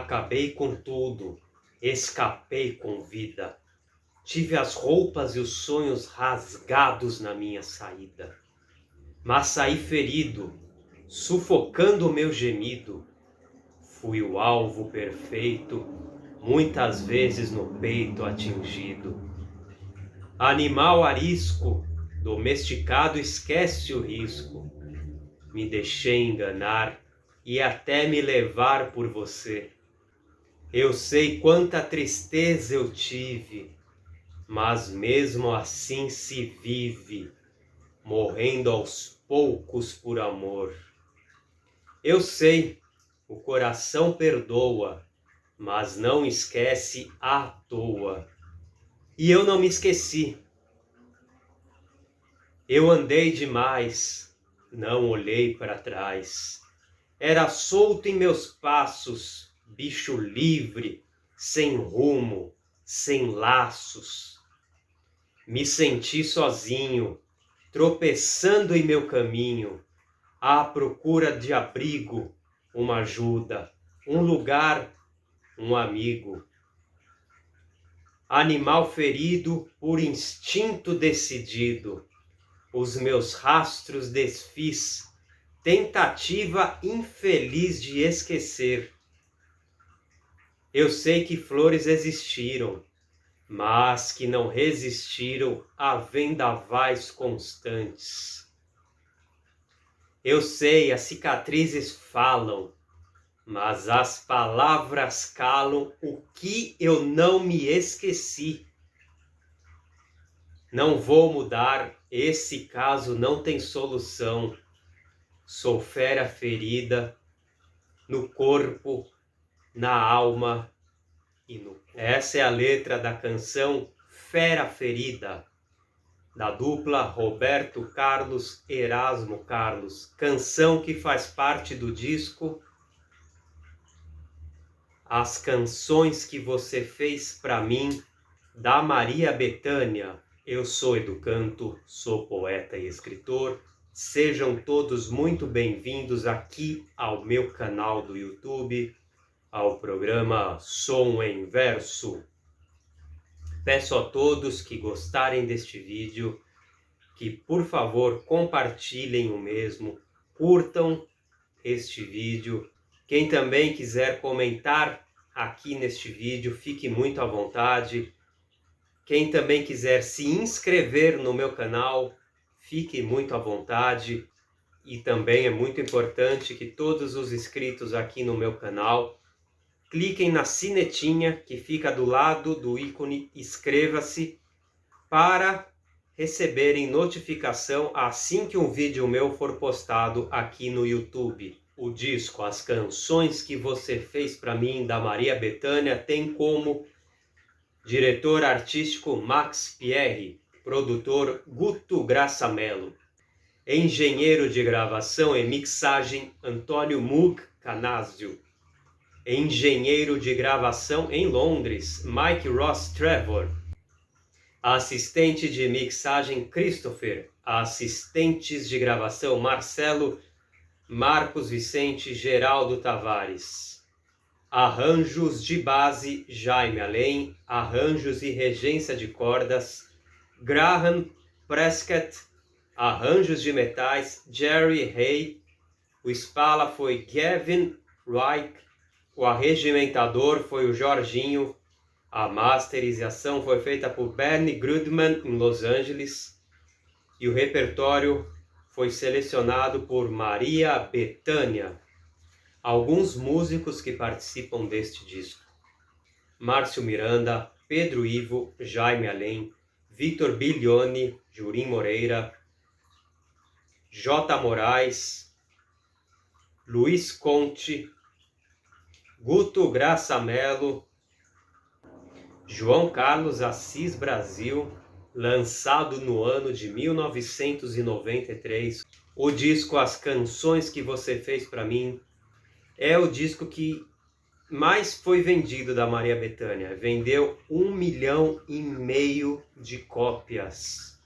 Acabei com tudo, escapei com vida. Tive as roupas e os sonhos rasgados na minha saída. Mas saí ferido, sufocando o meu gemido. Fui o alvo perfeito, muitas vezes no peito atingido. Animal arisco, domesticado esquece o risco. Me deixei enganar e até me levar por você. Eu sei quanta tristeza eu tive, mas mesmo assim se vive, morrendo aos poucos por amor. Eu sei, o coração perdoa, mas não esquece à toa. E eu não me esqueci. Eu andei demais, não olhei para trás. Era solto em meus passos, bicho livre, sem rumo, sem laços. Me senti sozinho, tropeçando em meu caminho, à procura de abrigo, uma ajuda, um lugar, um amigo. Animal ferido por instinto decidido, os meus rastros desfiz, tentativa infeliz de esquecer. Eu sei que flores existiram, mas que não resistiram a vendavais constantes. Eu sei, as cicatrizes falam, mas as palavras calam o que eu não me esqueci. Não vou mudar, esse caso não tem solução. Sou fera ferida no corpo, na alma e no... Essa é a letra da canção Fera Ferida, da dupla Roberto Carlos, Erasmo Carlos, canção que faz parte do disco As Canções que Você Fez Pra Mim, da Maria Bethânia. Eu sou Educanto, sou poeta e escritor. Sejam todos muito bem-vindos aqui ao meu canal do YouTube, ao programa Som em Verso. Peço a todos que gostarem deste vídeo, que por favor compartilhem o mesmo, curtam este vídeo. Quem também quiser comentar aqui neste vídeo, fique muito à vontade. Quem também quiser se inscrever no meu canal, fique muito à vontade. E também é muito importante que todos os inscritos aqui no meu canal cliquem na sinetinha que fica do lado do ícone inscreva-se para receberem notificação assim que um vídeo meu for postado aqui no YouTube. O disco As Canções que Você Fez Pra Mim, da Maria Bethânia, tem como diretor artístico Max Pierre, produtor Guto Graça Mello, engenheiro de gravação e mixagem Antônio Mug Canásio, engenheiro de gravação em Londres Mike Ross Trevor, assistente de mixagem Christopher, assistentes de gravação Marcelo, Marcos Vicente, Geraldo Tavares, arranjos de base Jaime Além, arranjos e regência de cordas Graham Prescott, arranjos de metais Jerry Hay, o espala foi Gavin Wright, o arregimentador foi o Jorginho, a masterização foi feita por Bernie Grudman em Los Angeles e o repertório foi selecionado por Maria Bethânia. Alguns músicos que participam deste disco: Márcio Miranda, Pedro Ivo, Jaime Além, Vitor Bilione, Jurim Moreira, J. Moraes, Luiz Conte, Guto Graça Mello, João Carlos Assis Brasil, lançado no ano de 1993. O disco As Canções que Você Fez Pra Mim é o disco que mais foi vendido da Maria Bethânia. Vendeu 1,5 milhão de cópias.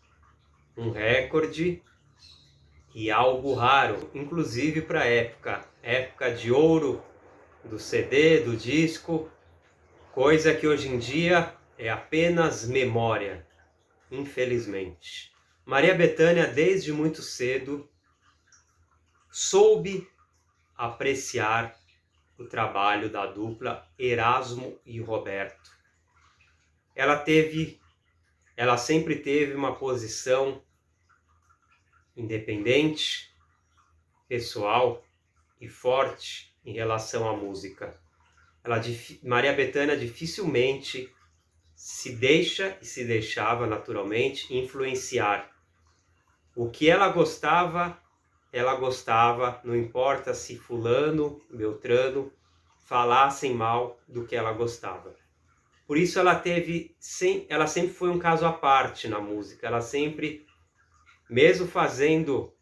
Um recorde e algo raro, inclusive para a época de ouro do CD, do disco, coisa que hoje em dia é apenas memória, infelizmente. Maria Bethânia, desde muito cedo, soube apreciar o trabalho da dupla Erasmo e Roberto. Ela sempre teve uma posição independente, pessoal e forte em relação à música. Maria Bethânia dificilmente se deixa e se deixava naturalmente influenciar. O que ela gostava, não importa se fulano, beltrano, falassem mal do que ela gostava. Por isso ela sempre foi um caso à parte na música. Ela sempre, mesmo fazendo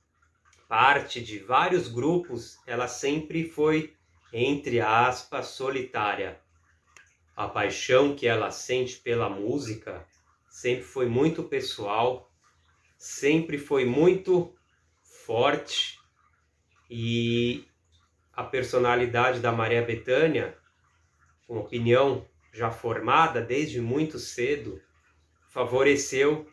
parte de vários grupos, ela sempre foi, entre aspas, solitária. A paixão que ela sente pela música sempre foi muito pessoal, sempre foi muito forte, e a personalidade da Maria Bethânia, com opinião já formada desde muito cedo, favoreceu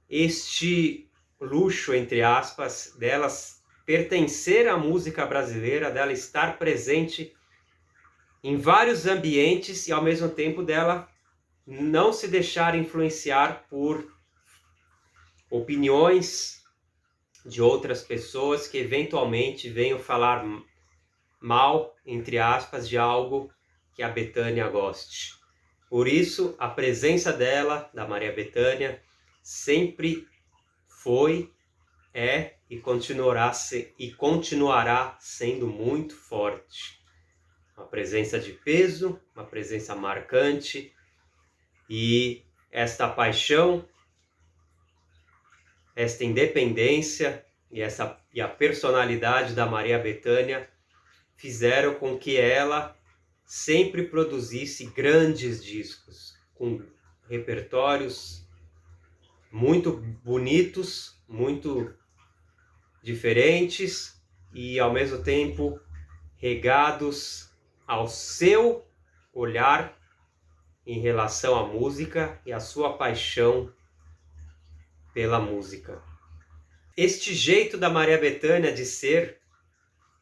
este luxo, entre aspas, delas pertencer à música brasileira, dela estar presente em vários ambientes e ao mesmo tempo dela não se deixar influenciar por opiniões de outras pessoas que eventualmente venham falar mal, entre aspas, de algo que a Bethânia goste. Por isso, a presença dela, da Maria Bethânia, sempre foi, é e continuará sendo muito forte. Uma presença de peso, uma presença marcante, e esta paixão, esta independência e a personalidade da Maria Bethânia fizeram com que ela sempre produzisse grandes discos, com repertórios muito bonitos, muito diferentes e ao mesmo tempo regados ao seu olhar em relação à música e à sua paixão pela música. Este jeito da Maria Bethânia de ser,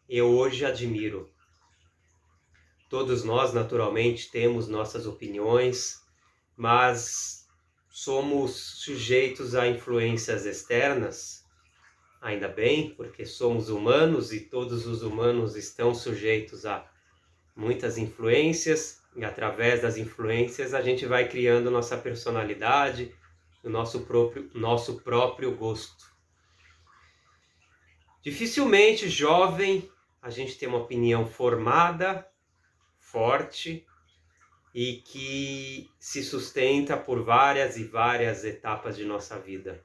eu hoje admiro. Todos nós, naturalmente, temos nossas opiniões, mas somos sujeitos a influências externas, ainda bem, porque somos humanos e todos os humanos estão sujeitos a muitas influências, e através das influências a gente vai criando nossa personalidade, o nosso próprio gosto. Dificilmente, jovem, a gente tem uma opinião formada, forte, e que se sustenta por várias e várias etapas de nossa vida.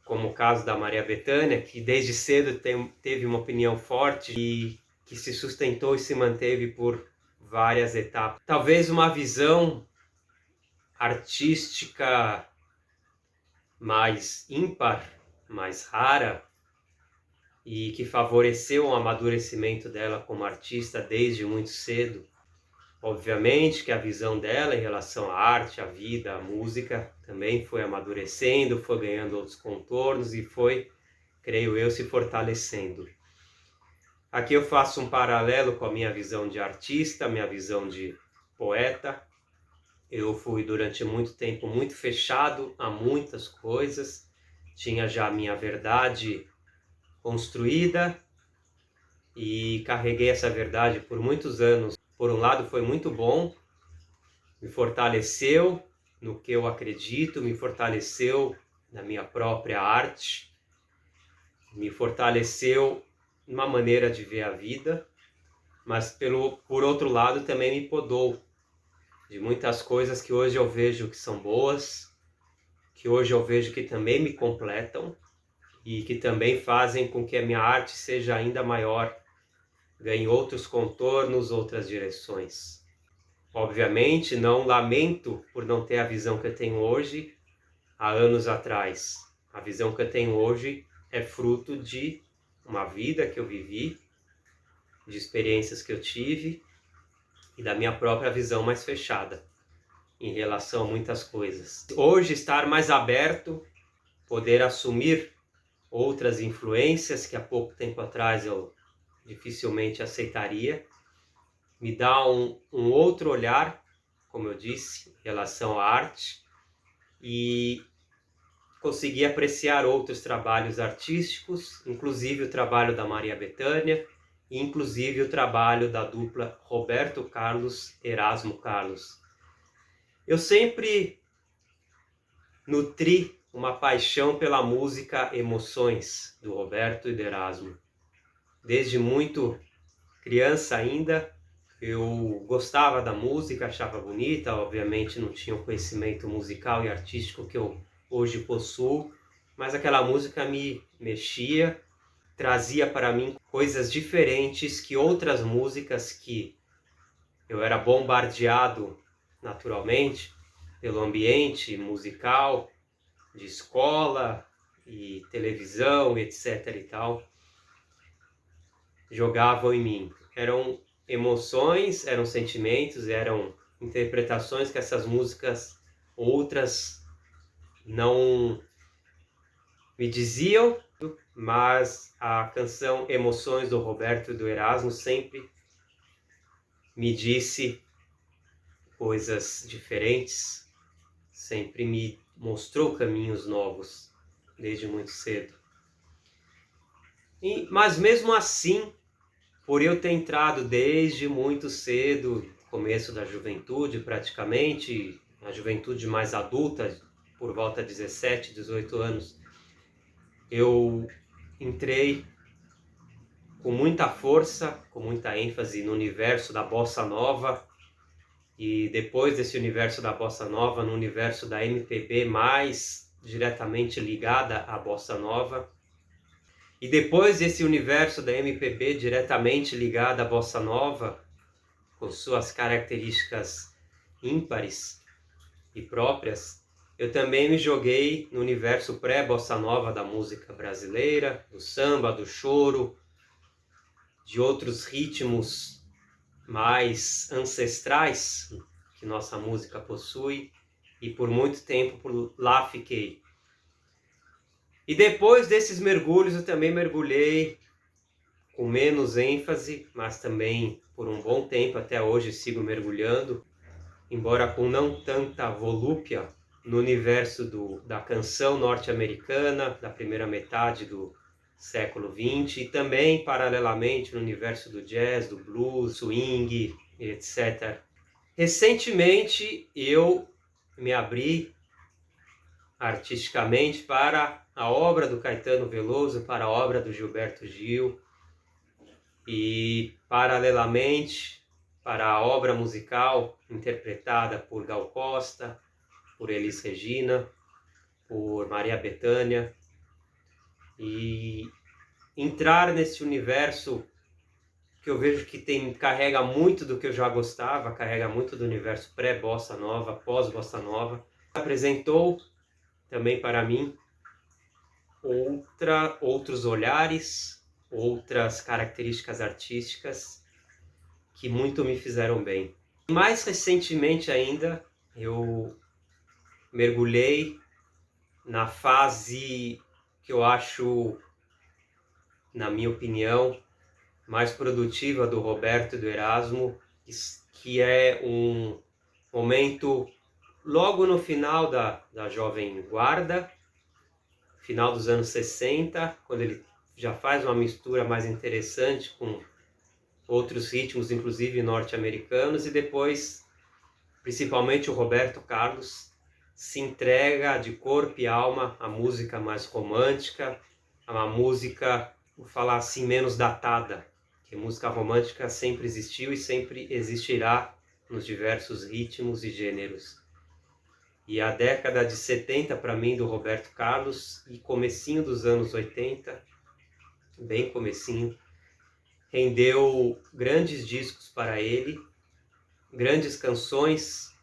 Como o caso da Maria Bethânia, que desde cedo teve uma opinião forte e que se sustentou e se manteve por várias etapas. Talvez uma visão artística mais ímpar, mais rara, e que favoreceu o amadurecimento dela como artista desde muito cedo. Obviamente que a visão dela em relação à arte, à vida, à música também foi amadurecendo, foi ganhando outros contornos e foi, creio eu, se fortalecendo. Aqui eu faço um paralelo com a minha visão de artista, minha visão de poeta. Eu fui durante muito tempo muito fechado a muitas coisas, tinha já a minha verdade construída e carreguei essa verdade por muitos anos. Por um lado foi muito bom, me fortaleceu no que eu acredito, me fortaleceu na minha própria arte, me fortaleceu numa maneira de ver a vida, mas por outro lado também me podou de muitas coisas que hoje eu vejo que são boas, que hoje eu vejo que também me completam e que também fazem com que a minha arte seja ainda maior, ganhe outros contornos, outras direções. Obviamente, não lamento por não ter a visão que eu tenho hoje há anos atrás. A visão que eu tenho hoje é fruto de uma vida que eu vivi, de experiências que eu tive e da minha própria visão mais fechada em relação a muitas coisas. Hoje, estar mais aberto, poder assumir outras influências que há pouco tempo atrás eu dificilmente aceitaria, me dá um outro olhar, como eu disse, em relação à arte, e conseguir apreciar outros trabalhos artísticos, inclusive o trabalho da Maria Bethânia, e inclusive o trabalho da dupla Roberto Carlos, Erasmo Carlos. Eu sempre nutri uma paixão pela música Emoções, do Roberto e do Erasmo. Desde muito criança ainda, eu gostava da música, achava bonita, obviamente não tinha o conhecimento musical e artístico que eu hoje possuo, mas aquela música me mexia, trazia para mim coisas diferentes que outras músicas que eu era bombardeado naturalmente pelo ambiente musical, de escola e televisão, etc. e tal, jogavam em mim. Eram emoções, eram sentimentos, eram interpretações que essas músicas outras não me diziam, mas a canção Emoções do Roberto e do Erasmo sempre me disse coisas diferentes, sempre me mostrou caminhos novos desde muito cedo. Mas mesmo assim, por eu ter entrado desde muito cedo, começo da juventude praticamente, a juventude mais adulta, por volta de 17, 18 anos, eu entrei com muita força, com muita ênfase no universo da Bossa Nova, e depois desse universo da Bossa Nova, no universo da MPB mais diretamente ligada à Bossa Nova. E depois desse universo da MPB diretamente ligado à Bossa Nova, com suas características ímpares e próprias, eu também me joguei no universo pré-Bossa Nova da música brasileira, do samba, do choro, de outros ritmos mais ancestrais que nossa música possui, e por muito tempo por lá fiquei. E depois desses mergulhos eu também mergulhei com menos ênfase, mas também por um bom tempo, até hoje sigo mergulhando, embora com não tanta volúpia, no universo da canção norte-americana, da primeira metade do século XX, e também, paralelamente, no universo do jazz, do blues, swing, etc. Recentemente, eu me abri artisticamente para a obra do Caetano Veloso, para a obra do Gilberto Gil, e, paralelamente, para a obra musical interpretada por Gal Costa, por Elis Regina, por Maria Bethânia, e entrar nesse universo que eu vejo que carrega muito do que eu já gostava, carrega muito do universo pré-bossa nova, pós-bossa nova. Apresentou também para mim outros olhares, outras características artísticas que muito me fizeram bem. Mais recentemente ainda, eu mergulhei na fase que eu acho, na minha opinião, mais produtiva do Roberto e do Erasmo, que é um momento logo no final da Jovem Guarda, final dos anos 60, quando ele já faz uma mistura mais interessante com outros ritmos, inclusive norte-americanos, e depois, principalmente o Roberto Carlos, se entrega de corpo e alma à música mais romântica, a uma música, vou falar assim, menos datada, que música romântica sempre existiu e sempre existirá nos diversos ritmos e gêneros. E a década de 70, para mim, do Roberto Carlos, e comecinho dos anos 80, bem comecinho, rendeu grandes discos para ele, grandes canções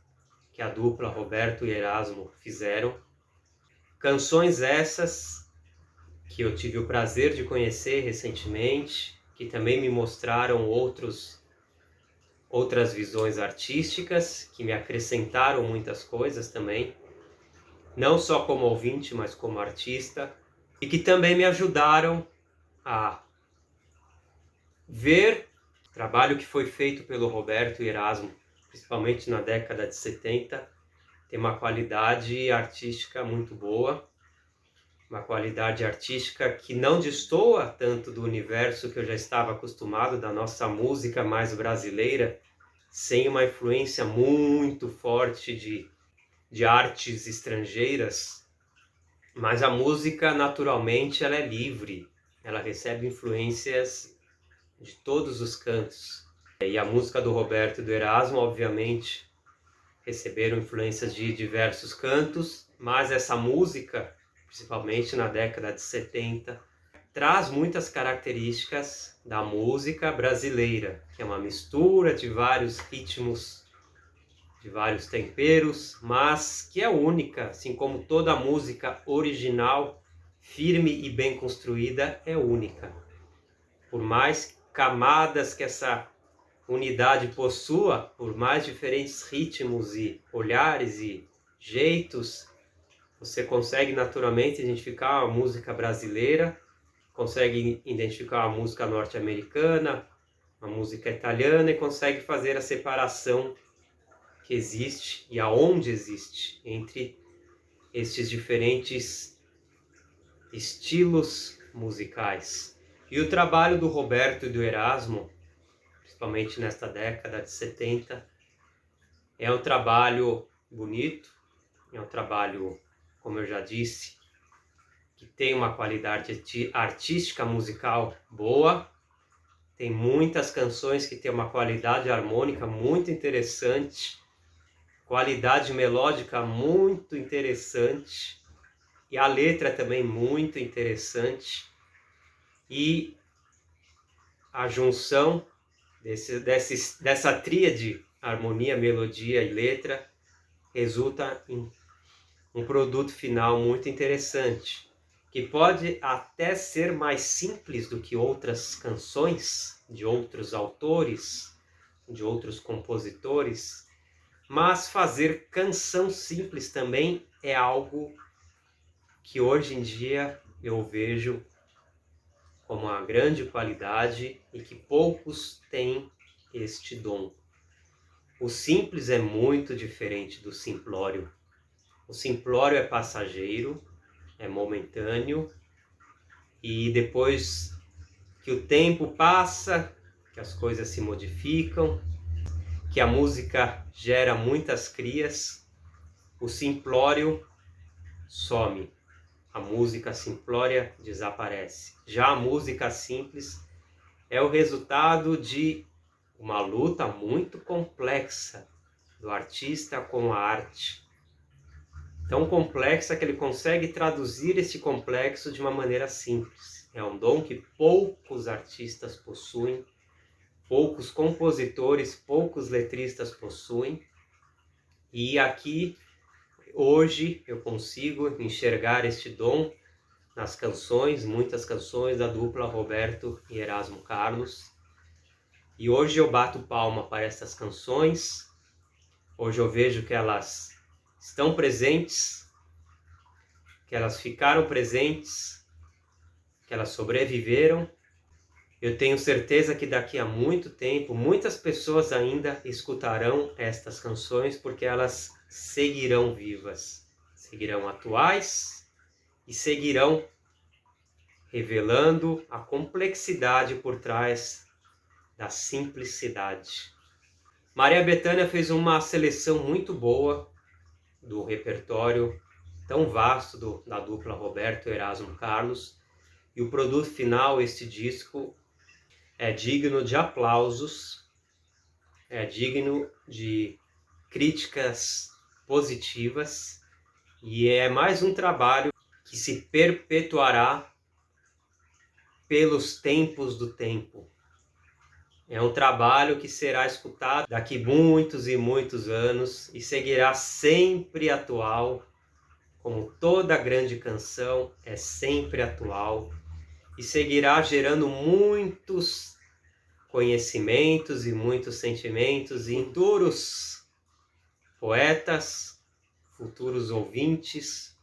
que a dupla Roberto e Erasmo fizeram. Canções essas que eu tive o prazer de conhecer recentemente, que também me mostraram outros outras visões artísticas que me acrescentaram muitas coisas também, não só como ouvinte, mas como artista, e que também me ajudaram a ver o trabalho que foi feito pelo Roberto e Erasmo, principalmente na década de 70, tem uma qualidade artística muito boa, uma qualidade artística que não destoa tanto do universo que eu já estava acostumado, da nossa música mais brasileira, sem uma influência muito forte de artes estrangeiras, mas a música naturalmente ela é livre, ela recebe influências de todos os cantos. E a música do Roberto e do Erasmo, obviamente, receberam influências de diversos cantos, mas essa música, principalmente na década de 70, traz muitas características da música brasileira, que é uma mistura de vários ritmos, de vários temperos, mas que é única, assim como toda música original, firme e bem construída, é única. Por mais camadas que essa unidade possua, por mais diferentes ritmos e olhares e jeitos, você consegue naturalmente identificar a música brasileira, consegue identificar a música norte-americana, a música italiana e consegue fazer a separação que existe e aonde existe entre estes diferentes estilos musicais. E o trabalho do Roberto e do Erasmo, principalmente nesta década de 70, é um trabalho bonito, é um trabalho, como eu já disse, que tem uma qualidade artística musical boa, tem muitas canções que têm uma qualidade harmônica muito interessante, qualidade melódica muito interessante, e a letra também muito interessante, e a junção dessa tríade, harmonia, melodia e letra, resulta em um produto final muito interessante, que pode até ser mais simples do que outras canções de outros autores, de outros compositores, mas fazer canção simples também é algo que hoje em dia eu vejo como uma grande qualidade e que poucos têm este dom. O simples é muito diferente do simplório. O simplório é passageiro, é momentâneo, e depois que o tempo passa, que as coisas se modificam, que a música gera muitas crias, o simplório some, a música simplória desaparece. Já a música simples é o resultado de uma luta muito complexa do artista com a arte. Tão complexa que ele consegue traduzir esse complexo de uma maneira simples. É um dom que poucos artistas possuem, poucos compositores, poucos letristas possuem. E aqui, hoje, eu consigo enxergar este dom nas canções, muitas canções da dupla Roberto e Erasmo Carlos. E hoje eu bato palma para essas canções. Hoje eu vejo que elas estão presentes, que elas ficaram presentes, que elas sobreviveram. Eu tenho certeza que daqui a muito tempo, muitas pessoas ainda escutarão estas canções, porque elas seguirão vivas, seguirão atuais e seguirão revelando a complexidade por trás da simplicidade. Maria Bethânia fez uma seleção muito boa do repertório tão vasto da dupla Roberto e Erasmo Carlos, e o produto final, este disco, é digno de aplausos, é digno de críticas positivas, e é mais um trabalho que se perpetuará pelos tempos do tempo. É um trabalho que será escutado daqui muitos e muitos anos e seguirá sempre atual, como toda grande canção é sempre atual, e seguirá gerando muitos conhecimentos e muitos sentimentos e futuros poetas, futuros ouvintes,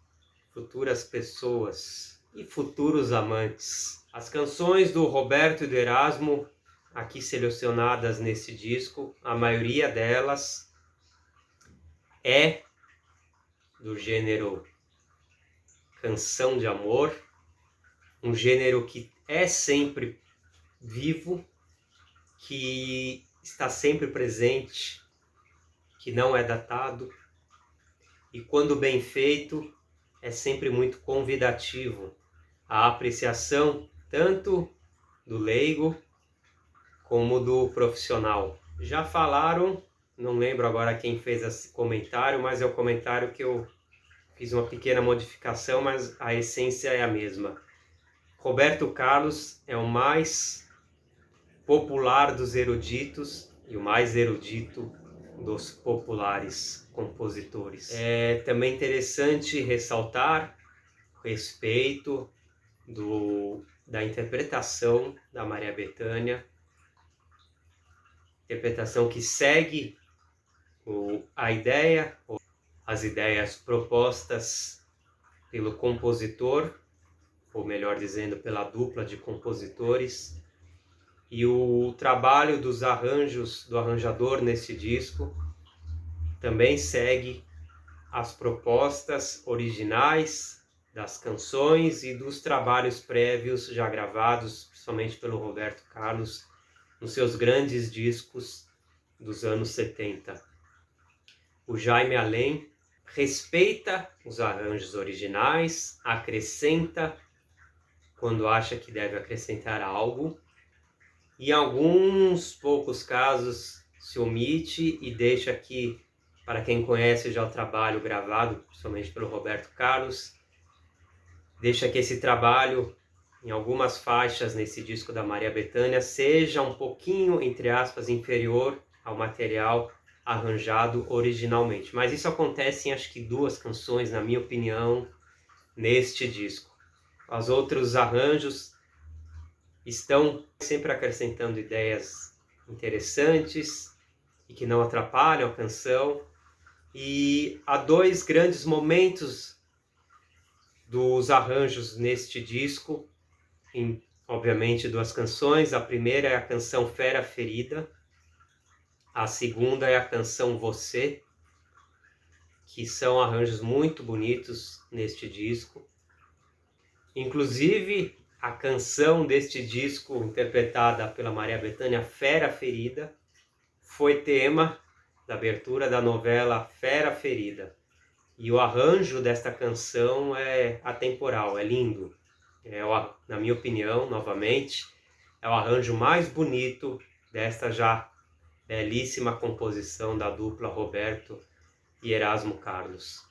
futuras pessoas e futuros amantes. As canções do Roberto e do Erasmo, aqui selecionadas nesse disco, a maioria delas é do gênero canção de amor, um gênero que é sempre vivo, que está sempre presente, que não é datado, e quando bem feito é sempre muito convidativo à apreciação tanto do leigo como do profissional. Já falaram, não lembro agora quem fez esse comentário, mas é o comentário que eu fiz uma pequena modificação, mas a essência é a mesma. Roberto Carlos é o mais popular dos eruditos e o mais erudito dos populares compositores. É também interessante ressaltar o respeito da interpretação da Maria Bethânia, interpretação que segue a ideia, as ideias propostas pelo compositor, ou melhor dizendo, pela dupla de compositores, e o trabalho dos arranjos do arranjador nesse disco também segue as propostas originais das canções e dos trabalhos prévios já gravados, principalmente pelo Roberto Carlos, nos seus grandes discos dos anos 70. O Jaime Além respeita os arranjos originais, acrescenta quando acha que deve acrescentar algo, e em alguns poucos casos se omite e deixa aqui, para quem conhece já o trabalho gravado, principalmente pelo Roberto Carlos, deixa que esse trabalho, em algumas faixas nesse disco da Maria Bethânia, seja um pouquinho, entre aspas, inferior ao material arranjado originalmente. Mas isso acontece em acho que 2 canções, na minha opinião, neste disco. Os outros arranjos estão sempre acrescentando ideias interessantes e que não atrapalham a canção. E há 2 grandes momentos dos arranjos neste disco, obviamente 2 canções. A primeira é a canção Fera Ferida, a segunda é a canção Você, que são arranjos muito bonitos neste disco. Inclusive, a canção deste disco, interpretada pela Maria Bethânia, Fera Ferida, foi tema da abertura da novela Fera Ferida. E o arranjo desta canção é atemporal, é lindo. Na minha opinião, novamente, é o arranjo mais bonito desta já belíssima composição da dupla Roberto e Erasmo Carlos.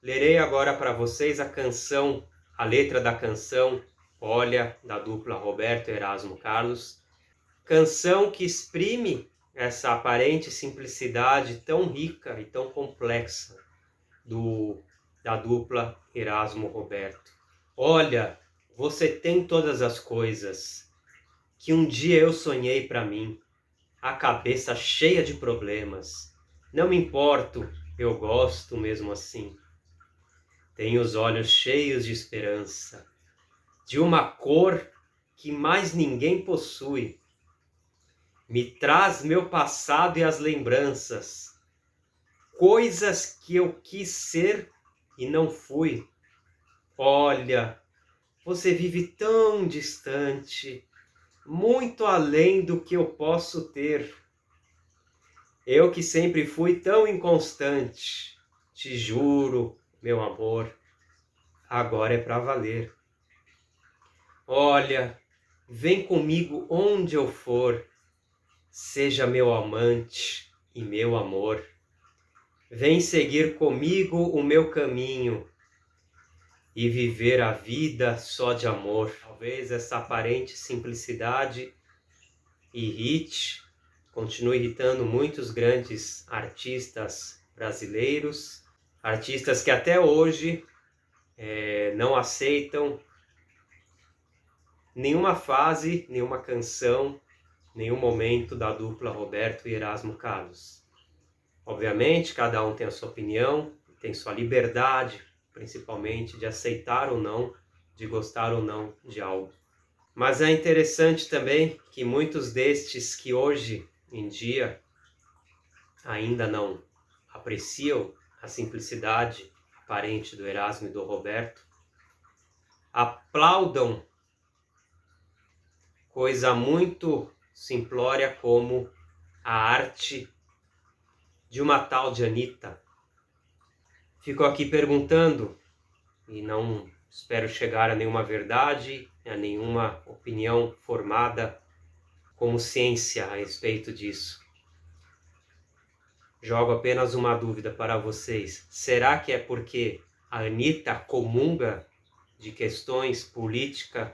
Lerei agora para vocês a letra da canção Olha, da dupla Roberto e Erasmo Carlos, canção que exprime essa aparente simplicidade tão rica e tão complexa da dupla Erasmo Roberto. Olha, você tem todas as coisas que um dia eu sonhei para mim, a cabeça cheia de problemas. Não me importo, eu gosto mesmo assim. Tenho os olhos cheios de esperança, de uma cor que mais ninguém possui. Me traz meu passado e as lembranças, coisas que eu quis ser e não fui. Olha, você vive tão distante, muito além do que eu posso ter. Eu que sempre fui tão inconstante, te juro, meu amor, agora é para valer. Olha, vem comigo onde eu for, seja meu amante e meu amor. Vem seguir comigo o meu caminho e viver a vida só de amor. Talvez essa aparente simplicidade continue irritando muitos grandes artistas brasileiros, artistas que até hoje não aceitam nenhuma fase, nenhuma canção nenhum momento da dupla Roberto e Erasmo Carlos. Obviamente, cada um tem a sua opinião, tem sua liberdade, principalmente de aceitar ou não, de gostar ou não de algo. Mas é interessante também que muitos destes que hoje em dia ainda não apreciam a simplicidade aparente do Erasmo e do Roberto, aplaudam coisa muito simplória como a arte de uma tal de Anitta. Fico aqui perguntando, e não espero chegar a nenhuma verdade, a nenhuma opinião formada como ciência a respeito disso. Jogo apenas uma dúvida para vocês. Será que é porque a Anitta comunga de questões políticas,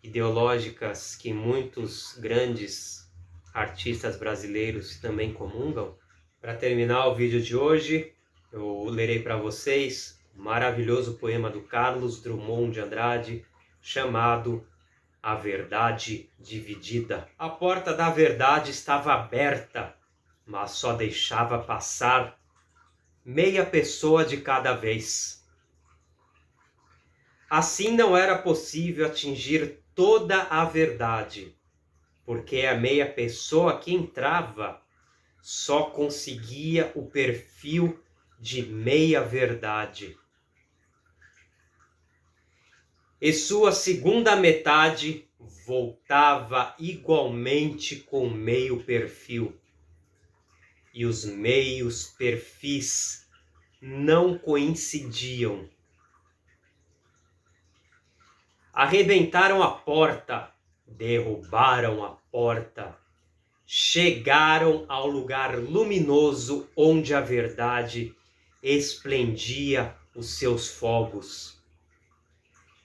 ideológicas que muitos grandes artistas brasileiros também comungam? Para terminar o vídeo de hoje, eu lerei para vocês um maravilhoso poema do Carlos Drummond de Andrade, chamado A Verdade Dividida. A porta da verdade estava aberta, mas só deixava passar meia pessoa de cada vez. Assim não era possível atingir toda a verdade, porque a meia pessoa que entrava só conseguia o perfil de meia verdade. E sua segunda metade voltava igualmente com meio perfil. E os meios perfis não coincidiam. Arrebentaram a porta, derrubaram a porta, chegaram ao lugar luminoso onde a verdade esplendia os seus fogos.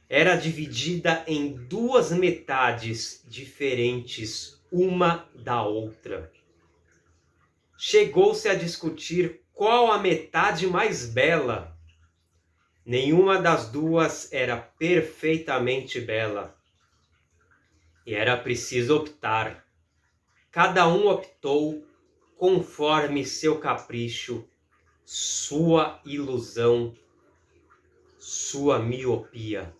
Era dividida em duas metades diferentes, uma da outra. Chegou-se a discutir qual a metade mais bela. Nenhuma das duas era perfeitamente bela. E era preciso optar. Cada um optou conforme seu capricho, sua ilusão, sua miopia.